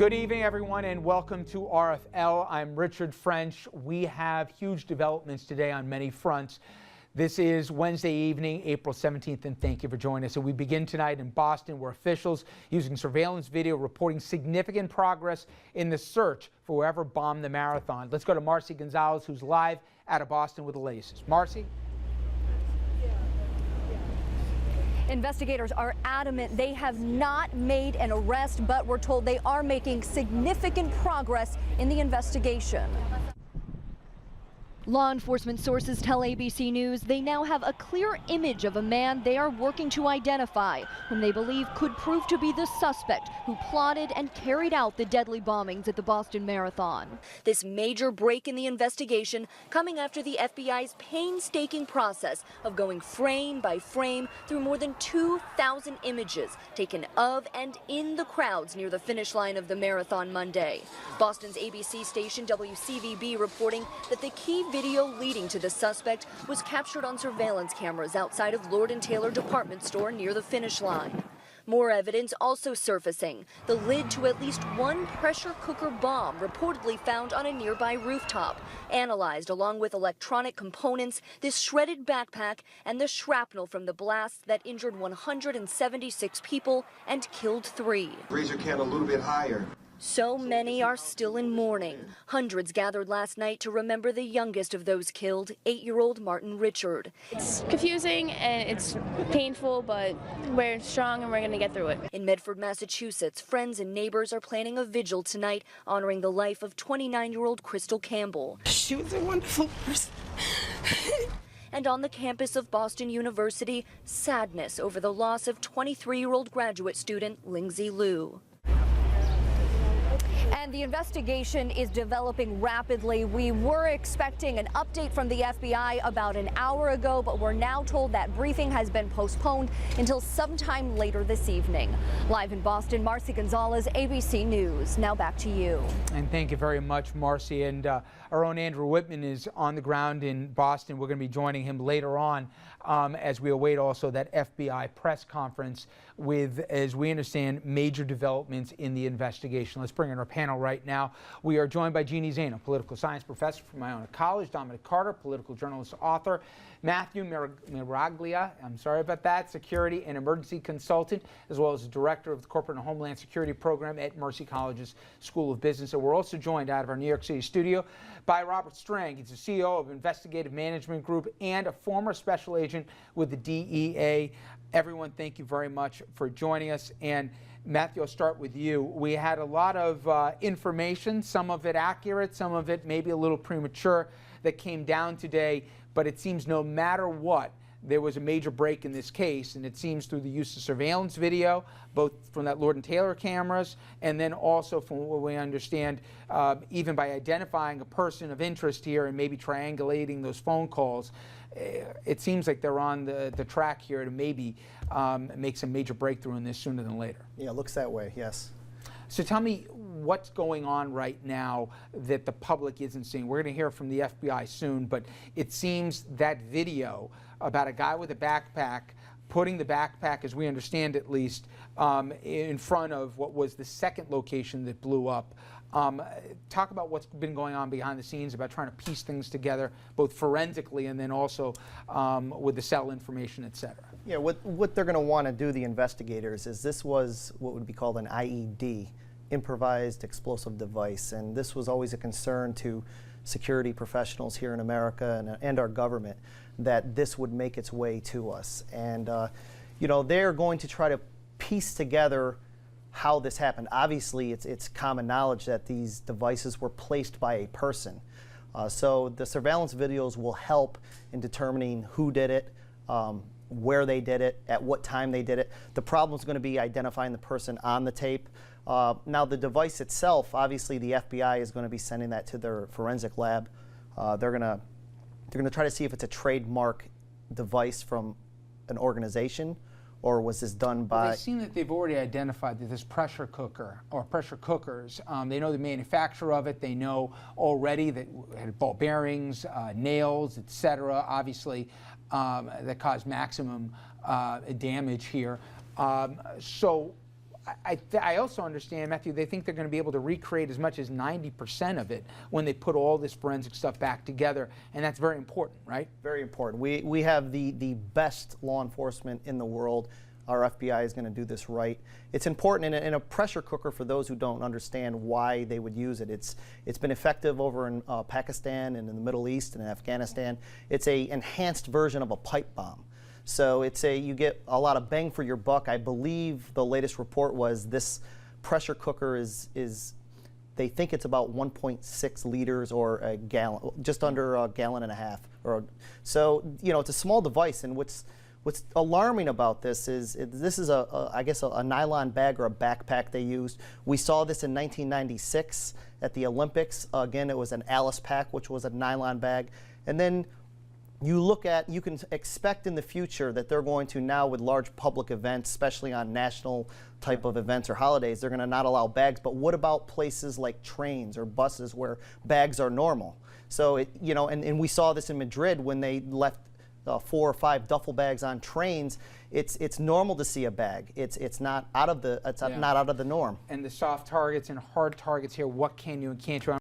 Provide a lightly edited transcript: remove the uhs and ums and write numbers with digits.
Good evening, everyone, and welcome to RFL. I'm Richard French. We have huge developments today on many fronts. This is Wednesday evening, April 17th, and thank you for joining us. And we begin tonight in Boston, where officials using surveillance video reporting significant progress in the search for whoever bombed the marathon. Let's go to Marcy Gonzalez, who's live out of Boston with the latest. Marcy? Investigators are adamant they have not made an arrest, but we're told they are making significant progress in the investigation. Law enforcement sources tell ABC News they now have a clear image of a man they are working to identify, whom they believe could prove to be the suspect who plotted and carried out the deadly bombings at the Boston Marathon. This major break in the investigation coming after the FBI's painstaking process of going frame by frame through more than 2,000 images taken of and in the crowds near the finish line of the marathon Monday. Boston's ABC station WCVB reporting that the key video leading to the suspect was captured on surveillance cameras outside of Lord & Taylor department store near the finish line. More evidence also surfacing, the lid to at least one pressure cooker bomb reportedly found on a nearby rooftop. Analyzed along with electronic components, this shredded backpack and the shrapnel from the blast that injured 176 people and killed 3. Raise your can a little bit higher. So many are still in mourning. Hundreds gathered last night to remember the youngest of those killed, 8-year-old Martin Richard. It's confusing and it's painful, but we're strong and we're going to get through it. In Medford, Massachusetts, friends and neighbors are planning a vigil tonight honoring the life of 29-year-old Crystal Campbell. She was a wonderful person. And on the campus of Boston University, sadness over the loss of 23-year-old graduate student Lindsay Liu. And the investigation is developing rapidly. We were expecting an update from the FBI about an hour ago, but we're now told that briefing has been postponed until sometime later this evening. Live in Boston, Marcy Gonzalez, ABC News. Now back to you. And thank you very much, Marcy. And our own Andrew Whitman is on the ground in Boston. We're going to be joining him later on as we await also that FBI press conference with, as we understand, major developments in the investigation. Let's bring in our panel right now. We are joined by Jeannie Zaino, political science professor from Iona College, Dominic Carter, political journalist, author, Matthew Miraglia, I'm sorry about that, security and emergency consultant, as well as the director of the Corporate and Homeland Security Program at Mercy College's School of Business. And we're also joined out of our New York City studio by Robert Strang. He's the CEO of Investigative Management Group and a former special agent with the DEA. Everyone, thank you very much for joining us. And Matthew, I'll start with you. We had a lot of information, some of it accurate, some of it maybe a little premature, that came down today. But it seems no matter what, there was a major break in this case, and it seems through the use of surveillance video, both from that Lord & Taylor cameras, and then also from what we understand, even by identifying a person of interest here and maybe triangulating those phone calls. It seems like they're on the track here to maybe make some major breakthrough in this sooner than later. Yeah, it looks that way, yes. So tell me what's going on right now that the public isn't seeing. We're going to hear from the FBI soon, but it seems that video about a guy with a backpack putting the backpack, as we understand at least, in front of what was the second location that blew up. Talk about what's been going on behind the scenes about trying to piece things together, both forensically and then also with the cell information, et cetera. Yeah, what they're going to want to do, the investigators, is this was what would be called an IED, improvised explosive device, and this was always a concern to security professionals here in America and our government, that this would make its way to us. And you know, they're going to try to piece together how this happened. Obviously, it's common knowledge that these devices were placed by a person. So the surveillance videos will help in determining who did it, where they did it, at what time they did it. The problem is going to be identifying the person on the tape. Now, the device itself, obviously, the FBI is going to be sending that to their forensic lab. They're going to try to see if it's a trademark device from an organization, or was this done by... Well, they've seen that they've already identified that this pressure cooker or pressure cookers, they know the manufacturer of it. They know already that it had ball bearings, nails, et cetera, obviously, that caused maximum damage here. So I also understand, Matthew, they think they're going to be able to recreate as much as 90% of it when they put all this forensic stuff back together, and that's very important, right? Very important. We have the best law enforcement in the world. Our FBI is going to do this right. It's important in a pressure cooker for those who don't understand why they would use it. It's been effective over in Pakistan and in the Middle East and in Afghanistan. It's a enhanced version of a pipe bomb. So you get a lot of bang for your buck. I believe the latest report was this pressure cooker is they think it's about 1.6 liters or a gallon, just under a gallon and a half. So it's a small device, and what's alarming about this is I guess a nylon bag or a backpack they used. We saw this in 1996 at the Olympics. Again, it was an Alice pack, which was a nylon bag, and then you can expect in the future that they're going to now, with large public events, especially on national type of events or holidays, they're going to not allow bags. But what about places like trains or buses where bags are normal? So and we saw this in Madrid when they left 4 or 5 duffel bags on trains. It's normal to see a bag. It's not out of the norm. And the soft targets and hard targets here. What can you and can't you?